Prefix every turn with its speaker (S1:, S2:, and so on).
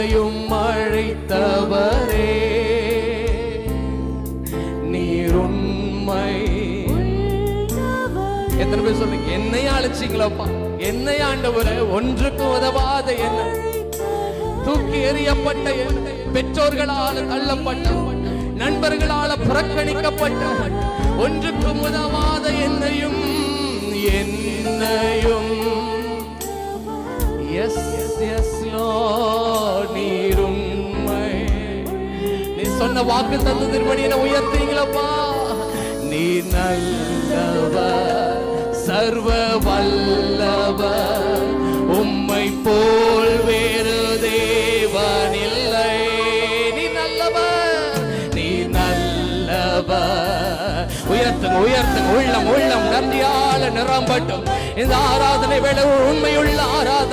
S1: என்னையும் அழைத்தவரே, நீர் உண்மை. எத்தனை பேர் சொல்லுங்க, என்னை அழைச்சிங்களப்பா, என்னை ஆண்டவரே, ஒன்றுக்கு உதவாத என்ன, தூக்கி எறியப்பட்ட என்ன, பெற்றோர்களால் தள்ளப்பட்ட, நண்பர்களால் புறக்கணிக்கப்பட்ட, ஒன்றுக்கு உதவாத என்னையும் நீர் உண்மை. நீ சொன்ன வாக்கு தந்ததின்படி என்ன உயர்த்தீங்களப்பா. நீ நல்லவர், சர்வ வல்லவர், உம்மை போல் வேறு தேவன் இல்லை. நீ நல்லவர், நீ நல்லவர். உயர்த்துங்க உயர்த்துங்க, உள்ளம் உள்ளம் நன்றியால நிரம்பட்டும். இந்த ஆராதனை வேளை உண்மையுள்ள ஆராதனை